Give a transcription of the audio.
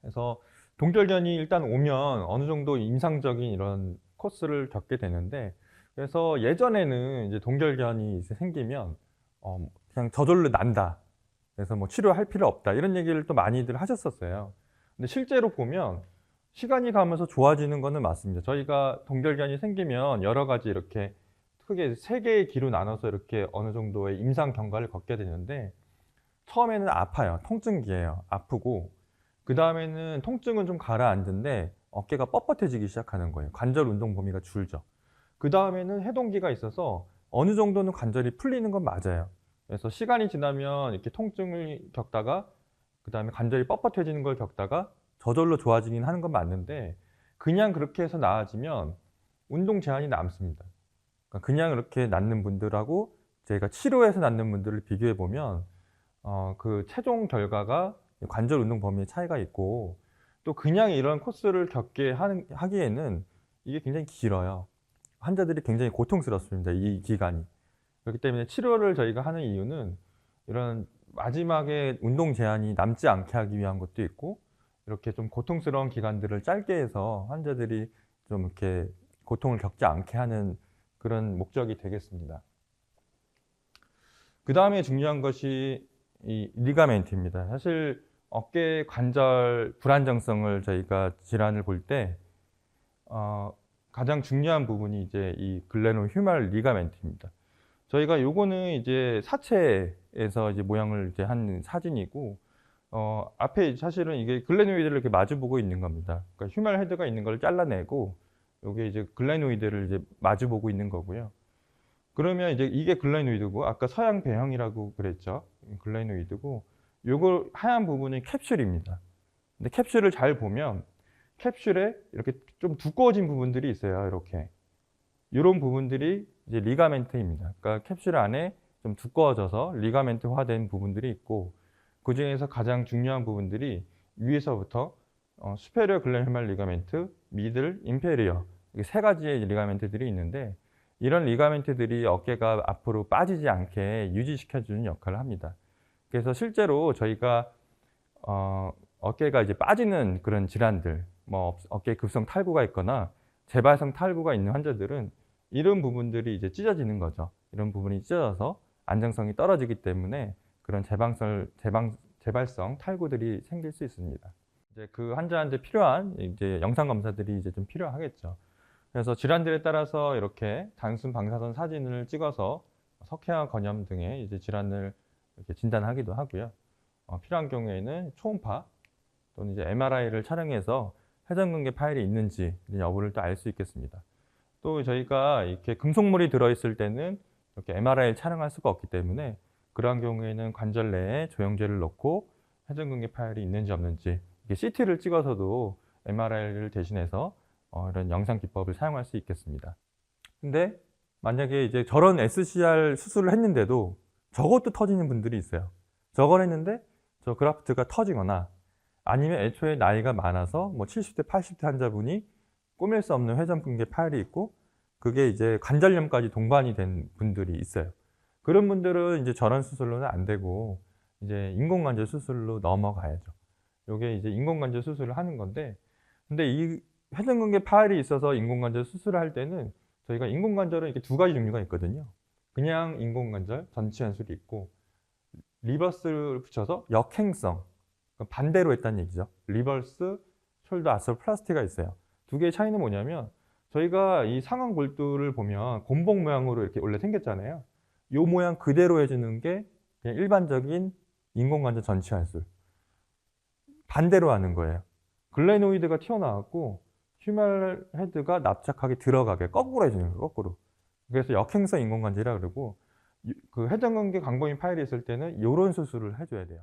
그래서 동결견이 일단 오면 어느 정도 임상적인 이런 코스를 겪게 되는데, 그래서 예전에는 이제 동결견이 이제 생기면 그냥 저절로 난다. 그래서 뭐 치료할 필요 없다. 이런 얘기를 또 많이들 하셨었어요. 근데 실제로 보면 시간이 가면서 좋아지는 거는 맞습니다. 저희가 동결견이 생기면 여러 가지 이렇게 크게 세 개의 기로 나눠서 이렇게 어느 정도의 임상 경과를 겪게 되는데, 처음에는 아파요. 통증기예요. 아프고, 그다음에는 통증은 좀 가라앉는데 어깨가 뻣뻣해지기 시작하는 거예요. 관절 운동 범위가 줄죠. 그다음에는 해동기가 있어서 어느 정도는 관절이 풀리는 건 맞아요. 그래서 시간이 지나면 이렇게 통증을 겪다가 그다음에 관절이 뻣뻣해지는 걸 겪다가 저절로 좋아지긴 하는 건 맞는데, 그냥 그렇게 해서 나아지면 운동 제한이 남습니다. 그러니까 그냥 이렇게 낫는 분들하고 저희가 치료해서 낫는 분들을 비교해 보면 그 최종 결과가 관절 운동 범위의 차이가 있고, 또 그냥 이런 코스를 겪게 하기에는 이게 굉장히 길어요. 환자들이 굉장히 고통스럽습니다, 이 기간이. 그렇기 때문에 치료를 저희가 하는 이유는 이런 마지막에 운동 제한이 남지 않게 하기 위한 것도 있고, 이렇게 좀 고통스러운 기간들을 짧게 해서 환자들이 좀 이렇게 고통을 겪지 않게 하는 그런 목적이 되겠습니다. 그다음에 중요한 것이 이 리가멘트입니다. 사실 어깨 관절 불안정성을 저희가 질환을 볼 때 가장 중요한 부분이 이제 이 글레노휴메럴 리가멘트입니다. 저희가 요거는 이제 사체에서 이제 모양을 이제 한 사진이고, 앞에 사실은 이게 글레노이드를 이렇게 마주 보고 있는 겁니다. 그러니까 휴메럴 헤드가 있는 걸 잘라내고 요게 이제 글레노이드를 이제 마주 보고 있는 거고요. 그러면 이제 이게 글레노이드고, 아까 서양 배형이라고 그랬죠. 글레노이드고, 요거 하얀 부분이 캡슐입니다. 근데 캡슐을 잘 보면 캡슐에 이렇게 좀 두꺼워진 부분들이 있어요. 이렇게. 요런 부분들이 이제 리가멘트입니다. 그러니까 캡슐 안에 좀 두꺼워져서 리가멘트화된 부분들이 있고, 그중에서 가장 중요한 부분들이 위에서부터 수페리어 글레노휴메럴 리가멘트, 미들, 인페리어, 이게 세 가지의 리가멘트들이 있는데, 이런 리가멘트들이 어깨가 앞으로 빠지지 않게 유지시켜주는 역할을 합니다. 그래서 실제로 저희가 어깨가 이제 빠지는 그런 질환들, 뭐 어깨에 급성 탈구가 있거나 재발성 탈구가 있는 환자들은 이런 부분들이 이제 찢어지는 거죠. 이런 부분이 찢어져서 안정성이 떨어지기 때문에 그런 재발성 탈구들이 생길 수 있습니다. 이제 그 환자한테 필요한 이제 영상 검사들이 이제 좀 필요하겠죠. 그래서 질환들에 따라서 이렇게 단순 방사선 사진을 찍어서 석회화 건염 등의 이제 질환을 이렇게 진단하기도 하고요. 필요한 경우에는 초음파 또는 이제 MRI를 촬영해서 회전근개 파열이 있는지 여부를 또 알 수 있겠습니다. 또 저희가 이렇게 금속물이 들어있을 때는 이렇게 MRI를 촬영할 수가 없기 때문에, 그러한 경우에는 관절 내에 조영제를 넣고 회전근개 파열이 있는지 없는지 CT를 찍어서도 MRI를 대신해서 이런 영상 기법을 사용할 수 있겠습니다. 근데 만약에 이제 저런 SCR 수술을 했는데도 저것도 터지는 분들이 있어요. 저걸 했는데 저 그라프트가 터지거나, 아니면 애초에 나이가 많아서 뭐 70대, 80대 환자분이 꾸밀 수 없는 회전근개 파열이 있고, 그게 이제 관절염까지 동반이 된 분들이 있어요. 그런 분들은 이제 저런 수술로는 안 되고 이제 인공관절 수술로 넘어가야죠. 요게 이제 인공관절 수술을 하는 건데, 근데 이 회전근개 파열이 있어서 인공관절 수술을 할 때는 저희가 인공관절은 이렇게 두 가지 종류가 있거든요. 그냥 인공관절 전치현술이 있고, 리버스를 붙여서 역행성, 반대로 했다는 얘기죠. 리버스 숄더 아스로플라스티가 있어요. 두 개의 차이는 뭐냐면, 저희가 이 상완 골두를 보면 곰봉 모양으로 이렇게 원래 생겼잖아요. 이 모양 그대로 해주는 게 그냥 일반적인 인공관절 전치현술. 반대로 하는 거예요. 글레노이드가 튀어나왔고 휴메럴 헤드가 납작하게 들어가게 거꾸로 해주는 거예요. 거꾸로. 그래서 역행성 인공관절이라고 그러고, 그 회전근개 광범위 파열이 있을 때는 이런 수술을 해줘야 돼요.